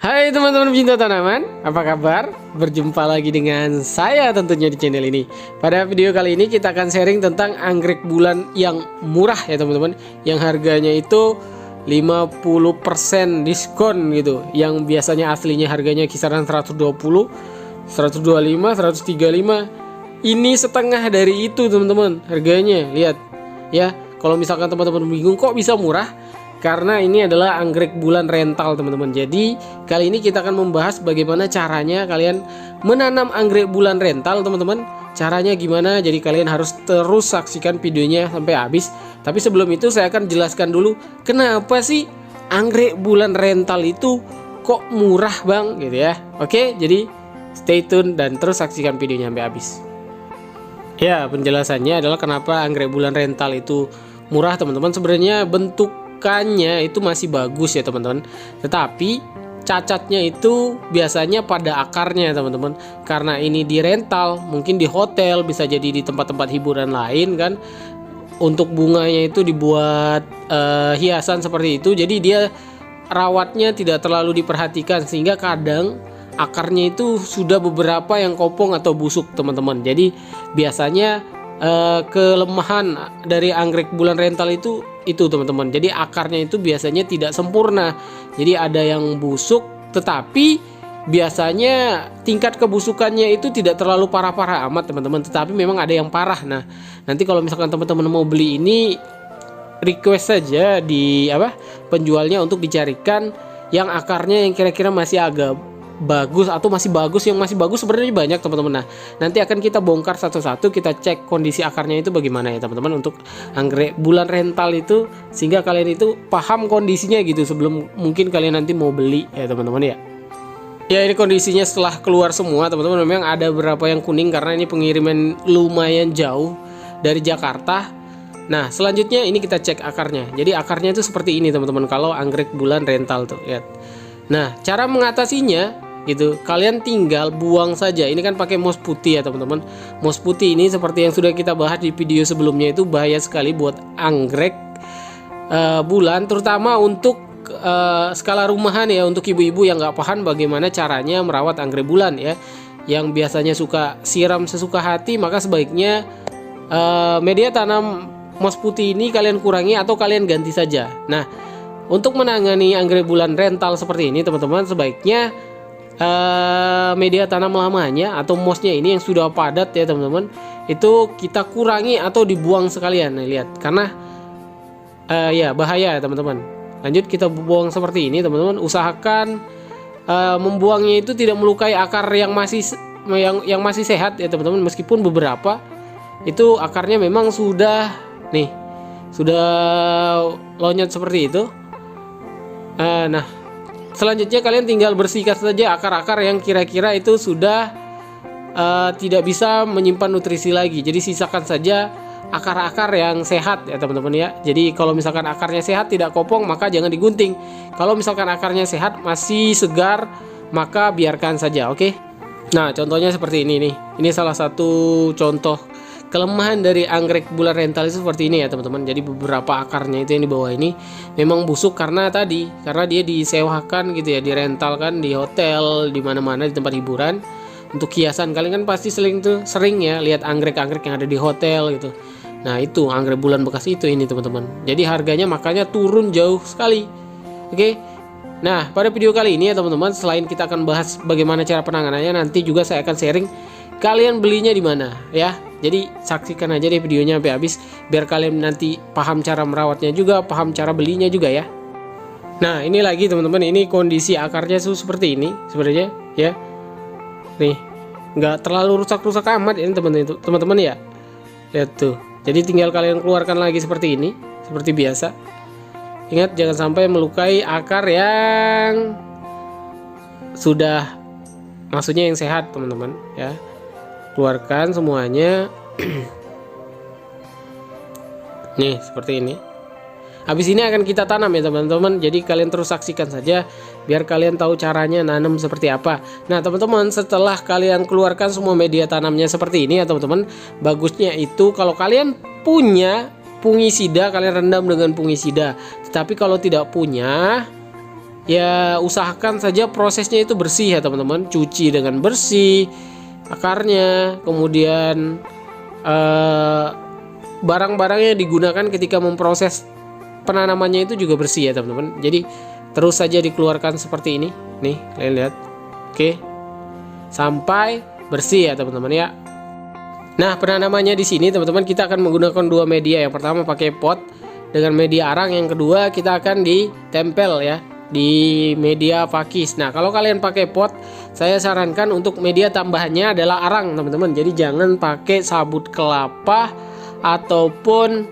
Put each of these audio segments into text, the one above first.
Hai teman-teman pecinta tanaman, apa kabar? Berjumpa lagi dengan saya tentunya di channel ini. Pada video kali ini kita akan sharing tentang anggrek bulan yang murah ya teman-teman. Yang harganya itu 50% diskon gitu. Yang biasanya aslinya harganya kisaran 120, 125, 135. Ini setengah dari itu teman-teman harganya. Lihat ya, kalau misalkan teman-teman bingung kok bisa murah, karena ini adalah anggrek bulan rental teman-teman. Jadi kali ini kita akan membahas bagaimana caranya kalian menanam anggrek bulan rental teman-teman. Caranya gimana, jadi kalian harus terus saksikan videonya sampai habis. Tapi sebelum itu saya akan jelaskan dulu kenapa sih anggrek bulan rental itu kok murah bang gitu ya. Oke, jadi stay tune dan terus saksikan videonya sampai habis. Ya, penjelasannya adalah kenapa anggrek bulan rental itu murah teman-teman. Sebenarnya bentukannya itu masih bagus ya teman-teman, tetapi cacatnya itu biasanya pada akarnya teman-teman. Karena ini di rental, mungkin di hotel, bisa jadi di tempat-tempat hiburan lain kan, untuk bunganya itu dibuat hiasan seperti itu. Jadi dia rawatnya tidak terlalu diperhatikan, sehingga kadang akarnya itu sudah beberapa yang kopong atau busuk teman-teman. Jadi biasanya kelemahan dari anggrek bulan rental itu teman-teman. Jadi akarnya itu biasanya tidak sempurna. Jadi ada yang busuk, tetapi biasanya tingkat kebusukannya itu tidak terlalu parah-parah amat teman-teman. Tetapi memang ada yang parah. Nah, nanti kalau misalkan teman-teman mau beli ini, request saja di penjualnya untuk dicarikan yang akarnya yang kira-kira masih agak bagus atau masih bagus. Yang masih bagus sebenarnya banyak teman-teman. Nah, nanti akan kita bongkar satu-satu, kita cek kondisi akarnya itu bagaimana ya teman-teman untuk anggrek bulan rental itu, sehingga kalian itu paham kondisinya gitu sebelum mungkin kalian nanti mau beli ya teman-teman ya. Ya, ini kondisinya setelah keluar semua teman-teman. Memang ada beberapa yang kuning karena ini pengiriman lumayan jauh dari Jakarta. Nah, selanjutnya ini kita cek akarnya. Jadi akarnya itu seperti ini teman-teman kalau anggrek bulan rental tuh lihat. Nah, cara mengatasinya gitu, kalian tinggal buang saja. Ini kan pakai moss putih ya teman-teman. Moss putih ini seperti yang sudah kita bahas di video sebelumnya, itu bahaya sekali buat anggrek bulan, terutama untuk skala rumahan ya, untuk ibu-ibu yang nggak paham bagaimana caranya merawat anggrek bulan ya, yang biasanya suka siram sesuka hati. Maka sebaiknya media tanam moss putih ini kalian kurangi atau kalian ganti saja. Nah, untuk menangani anggrek bulan rental seperti ini teman-teman, sebaiknya media tanam lamanya atau mossnya ini yang sudah padat ya teman-teman, itu kita kurangi atau dibuang sekalian. Nah, lihat, karena ya bahaya ya teman-teman. Lanjut, kita buang seperti ini teman-teman. Usahakan membuangnya itu tidak melukai akar yang masih sehat ya teman-teman. Meskipun beberapa itu akarnya memang sudah lonyot seperti itu. Nah, selanjutnya kalian tinggal bersihkan saja akar-akar yang kira-kira itu sudah tidak bisa menyimpan nutrisi lagi. Jadi sisakan saja akar-akar yang sehat ya teman-teman ya. Jadi kalau misalkan akarnya sehat tidak kopong, maka jangan digunting. Kalau misalkan akarnya sehat masih segar, maka biarkan saja, oke? Nah, contohnya seperti ini nih. Ini salah satu contoh kelemahan dari anggrek bulan rental itu seperti ini ya teman-teman. Jadi beberapa akarnya itu yang di bawah ini memang busuk karena dia disewakan gitu ya, dirental kan di hotel, di mana-mana, di tempat hiburan untuk hiasan. Kalian kan pasti sering ya lihat anggrek-anggrek yang ada di hotel gitu. Nah, itu anggrek bulan bekas itu ini teman-teman. Jadi harganya makanya turun jauh sekali. Oke. Nah, pada video kali ini ya teman-teman, selain kita akan bahas bagaimana cara penanganannya, nanti juga saya akan sharing kalian belinya di mana ya. Jadi saksikan aja deh videonya sampai habis biar kalian nanti paham cara merawatnya juga, paham cara belinya juga ya. Nah, ini lagi teman-teman, ini kondisi akarnya tuh seperti ini sebenarnya ya. Nih, nggak terlalu rusak-rusak amat ini teman-teman ya. Lihat tuh. Jadi tinggal kalian keluarkan lagi seperti ini, seperti biasa. Ingat, jangan sampai melukai akar yang sudah, maksudnya yang sehat teman-teman ya. Keluarkan semuanya. Nih seperti ini. Habis ini akan kita tanam ya teman-teman. Jadi kalian terus saksikan saja biar kalian tahu caranya nanam seperti apa. Nah teman-teman, setelah kalian keluarkan semua media tanamnya seperti ini ya teman-teman, bagusnya itu kalau kalian punya fungisida, kalian rendam dengan fungisida. Tetapi kalau tidak punya, ya usahakan saja prosesnya itu bersih ya teman-teman. Cuci dengan bersih akarnya, kemudian barang-barangnya digunakan ketika memproses penanamannya itu juga bersih ya teman-teman. Jadi terus saja dikeluarkan seperti ini. Nih, kalian lihat. Oke. Sampai bersih ya teman-teman ya. Nah, penanamannya di sini teman-teman kita akan menggunakan dua media. Yang pertama pakai pot dengan media arang, yang kedua kita akan ditempel ya di media pakis. Nah, kalau kalian pakai pot, saya sarankan untuk media tambahannya adalah arang teman-teman. Jadi jangan pakai sabut kelapa ataupun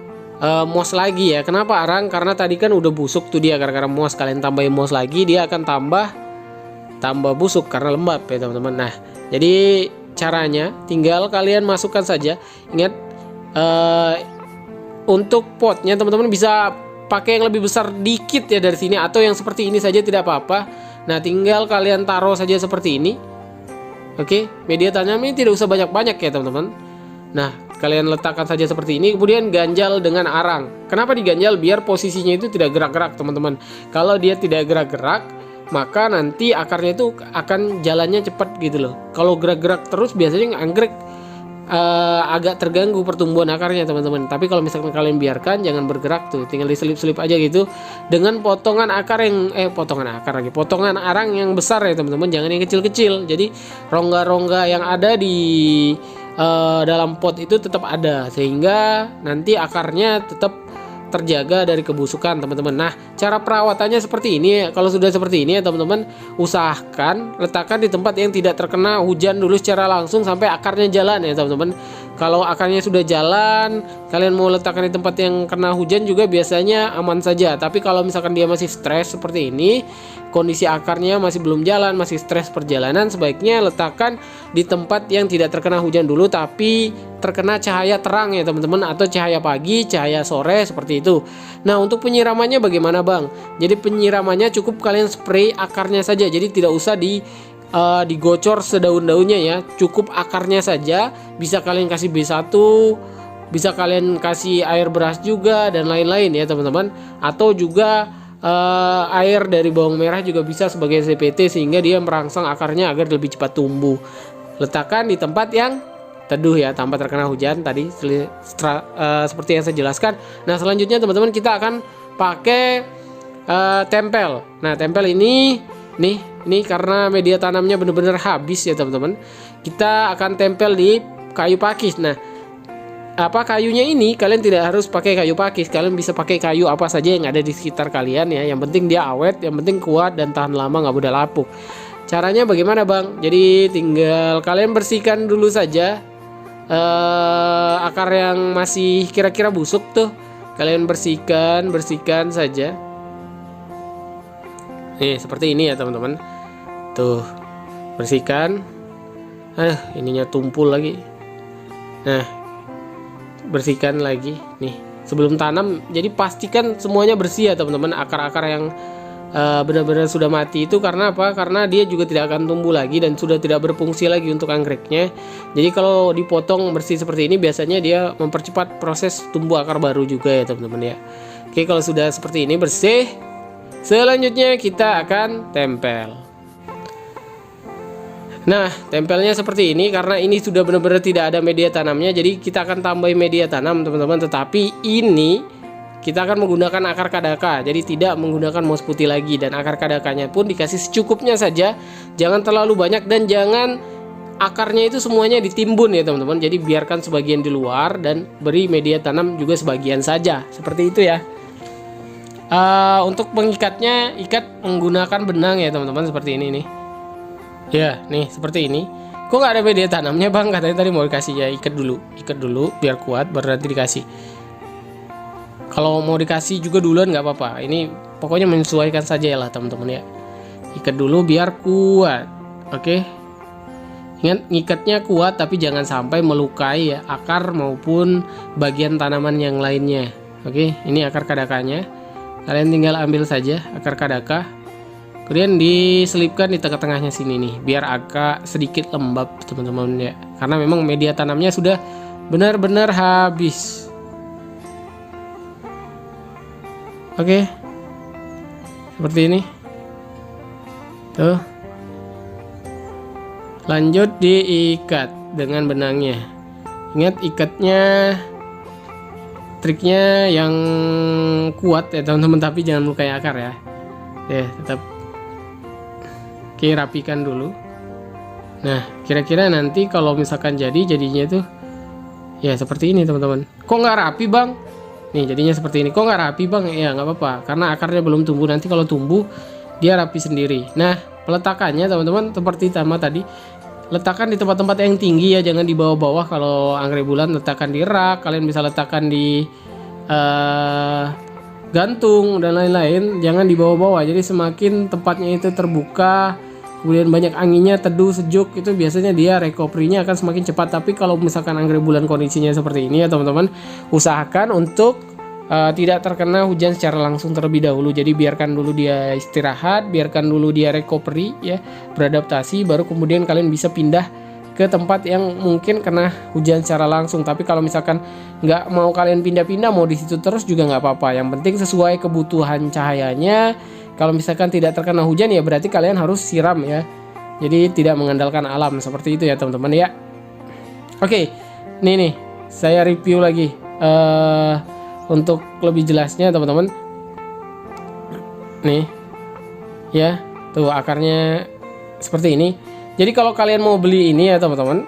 moss lagi ya. Kenapa arang? Karena tadi kan udah busuk tuh dia gara-gara moss. Kalian tambahin moss lagi, dia akan tambah busuk karena lembab ya teman-teman. Nah, jadi caranya tinggal kalian masukkan saja. Ingat, untuk potnya teman-teman bisa pakai yang lebih besar dikit ya dari sini, atau yang seperti ini saja tidak apa-apa. Nah, tinggal kalian taruh saja seperti ini. Oke, media tanamnya tidak usah banyak-banyak ya teman-teman. Nah, kalian letakkan saja seperti ini, kemudian ganjal dengan arang. Kenapa diganjal? Biar posisinya itu tidak gerak-gerak teman-teman. Kalau dia tidak gerak-gerak, maka nanti akarnya itu akan jalannya cepat gitu loh. Kalau gerak-gerak terus biasanya anggrek agak terganggu pertumbuhan akarnya teman-teman. Tapi kalau misalkan kalian biarkan, jangan bergerak tuh, tinggal diselip-selip aja gitu dengan potongan akar yang potongan arang yang besar ya teman-teman, jangan yang kecil-kecil. Jadi rongga-rongga yang ada di dalam pot itu tetap ada, sehingga nanti akarnya tetap terjaga dari kebusukan teman-teman. Nah, cara perawatannya seperti ini. Kalau sudah seperti ini ya teman-teman, usahakan letakkan di tempat yang tidak terkena hujan dulu secara langsung sampai akarnya jalan ya teman-teman. Kalau akarnya sudah jalan, kalian mau letakkan di tempat yang kena hujan juga biasanya aman saja. Tapi kalau misalkan dia masih stres seperti ini, kondisi akarnya masih belum jalan, masih stres perjalanan, sebaiknya letakkan di tempat yang tidak terkena hujan dulu tapi terkena cahaya terang ya teman-teman, atau cahaya pagi, cahaya sore seperti itu. Nah, untuk penyiramannya bagaimana Bang? Jadi penyiramannya cukup kalian spray akarnya saja, jadi tidak usah digocor sedaun-daunnya ya, cukup akarnya saja. Bisa kalian kasih B1, bisa kalian kasih air beras juga dan lain-lain ya teman-teman, atau juga air dari bawang merah juga bisa sebagai CPT sehingga dia merangsang akarnya agar lebih cepat tumbuh. Letakkan di tempat yang teduh ya, tanpa terkena hujan tadi seperti yang saya jelaskan. Nah, selanjutnya teman-teman kita akan pakai tempel. Nah, tempel ini karena media tanamnya benar-benar habis ya teman-teman, kita akan tempel di kayu pakis. Nah, kayunya ini kalian tidak harus pakai kayu pakis, kalian bisa pakai kayu apa saja yang ada di sekitar kalian ya. Yang penting dia awet, yang penting kuat dan tahan lama, nggak mudah lapuk. Caranya bagaimana Bang? Jadi tinggal kalian bersihkan dulu saja akar yang masih kira-kira busuk tuh, kalian bersihkan saja. Nih seperti ini ya teman-teman, tuh bersihkan. Ininya tumpul lagi. Nah, bersihkan lagi nih sebelum tanam. Jadi pastikan semuanya bersih ya teman-teman. Akar-akar yang benar-benar sudah mati itu karena apa? Karena dia juga tidak akan tumbuh lagi dan sudah tidak berfungsi lagi untuk anggreknya. Jadi kalau dipotong bersih seperti ini biasanya dia mempercepat proses tumbuh akar baru juga ya teman-teman ya. Oke, kalau sudah seperti ini bersih, selanjutnya kita akan tempel. Nah, tempelnya seperti ini karena ini sudah benar-benar tidak ada media tanamnya, jadi kita akan tambahin media tanam teman-teman. Tetapi ini kita akan menggunakan akar kadaka, jadi tidak menggunakan moss putih lagi, dan akar kadakanya pun dikasih secukupnya saja, jangan terlalu banyak dan jangan akarnya itu semuanya ditimbun ya teman-teman. Jadi biarkan sebagian di luar dan beri media tanam juga sebagian saja, seperti itu ya. Untuk pengikatnya, ikat menggunakan benang ya teman-teman, seperti ini nih. Ya, nih seperti ini. Kok nggak ada media tanamnya Bang? Katanya tadi mau dikasih ya, ikat dulu biar kuat, baru nanti dikasih. Kalau mau dikasih juga duluan nggak apa-apa. Ini pokoknya menyesuaikan saja lah teman-teman ya. Ikat dulu biar kuat. Oke. Ingat, ngikatnya kuat tapi jangan sampai melukai ya akar maupun bagian tanaman yang lainnya. Oke, ini akar kadakanya. Kalian tinggal ambil saja akar kadaka. Kemudian diselipkan di tengah-tengahnya sini nih, biar agak sedikit lembab teman-teman ya. Karena memang media tanamnya sudah benar-benar habis. Oke, seperti ini. Tuh. Lanjut diikat dengan benangnya. Ingat ikatnya, triknya yang kuat ya teman-teman, tapi jangan melukai akar ya. Oke, tetap. Oke, rapikan dulu. Nah, kira-kira nanti kalau misalkan jadinya tuh ya seperti ini teman-teman. Kok nggak rapi bang? Nih jadinya seperti ini. Kok nggak rapi bang? Ya nggak apa-apa, karena akarnya belum tumbuh. Nanti kalau tumbuh dia rapi sendiri. Nah, peletakannya teman-teman seperti sama tadi. Letakkan di tempat-tempat yang tinggi ya, jangan di bawah-bawah. Kalau anggrek bulan letakkan di rak, kalian bisa letakkan di gantung dan lain-lain. Jangan di bawah-bawah. Jadi semakin tempatnya itu terbuka, kemudian banyak anginnya, teduh, sejuk, itu biasanya dia recovery-nya akan semakin cepat. Tapi kalau misalkan anggrek bulan kondisinya seperti ini ya teman-teman, usahakan untuk tidak terkena hujan secara langsung terlebih dahulu. Jadi biarkan dulu dia istirahat, biarkan dulu dia recovery ya, beradaptasi, baru kemudian kalian bisa pindah ke tempat yang mungkin kena hujan secara langsung. Tapi kalau misalkan nggak mau kalian pindah-pindah, mau di situ terus juga nggak apa-apa. Yang penting sesuai kebutuhan cahayanya. Kalau misalkan tidak terkena hujan ya berarti kalian harus siram ya. Jadi tidak mengandalkan alam, seperti itu ya teman-teman ya. Oke, nih saya review lagi untuk lebih jelasnya teman-teman. Nih ya, tuh akarnya seperti ini. Jadi kalau kalian mau beli ini ya teman-teman,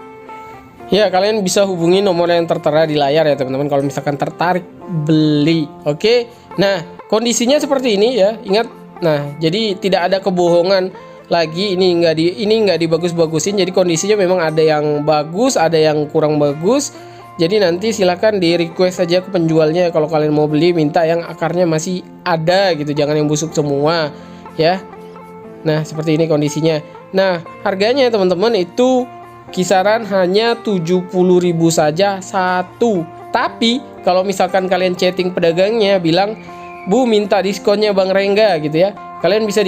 ya kalian bisa hubungi nomor yang tertera di layar ya teman-teman, kalau misalkan tertarik beli. Oke, nah kondisinya seperti ini ya, ingat. Nah, jadi tidak ada kebohongan lagi. Ini nggak dibagus-bagusin. Jadi kondisinya memang ada yang bagus, ada yang kurang bagus. Jadi nanti silakan di request saja ke penjualnya. Kalau kalian mau beli, minta yang akarnya masih ada gitu, jangan yang busuk semua ya. Nah, seperti ini kondisinya. Nah, harganya teman-teman itu kisaran hanya 70.000 saja satu. Tapi kalau misalkan kalian chatting pedagangnya bilang, "Bu, minta diskonnya Bang Rengga," gitu ya, kalian bisa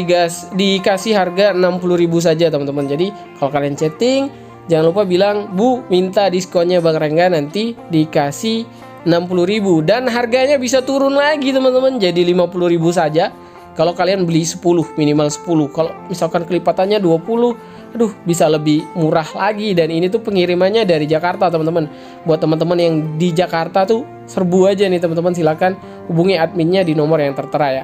dikasih harga 60.000 saja teman-teman. Jadi kalau kalian chatting, jangan lupa bilang, "Bu, minta diskonnya Bang Rengga," nanti dikasih 60.000. Dan harganya bisa turun lagi teman-teman, jadi 50.000 saja. Kalau kalian beli 10, minimal 10. Kalau misalkan kelipatannya 20, aduh bisa lebih murah lagi. Dan ini tuh pengirimannya dari Jakarta teman-teman. Buat teman-teman yang di Jakarta tuh serbu aja nih teman-teman, silakan hubungi adminnya di nomor yang tertera ya.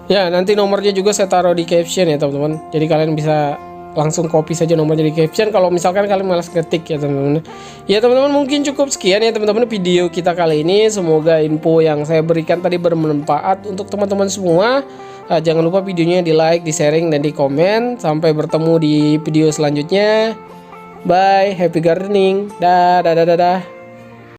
Ya, nanti nomornya juga saya taruh di caption ya teman-teman. Jadi kalian bisa langsung copy saja nomornya di caption kalau misalkan kalian malas ketik ya teman-teman. Ya teman-teman, mungkin cukup sekian ya teman-teman video kita kali ini. Semoga info yang saya berikan tadi bermanfaat untuk teman-teman semua. Jangan lupa videonya di like, di sharing, dan di komen. Sampai bertemu di video selanjutnya. Bye, happy gardening. Dadah.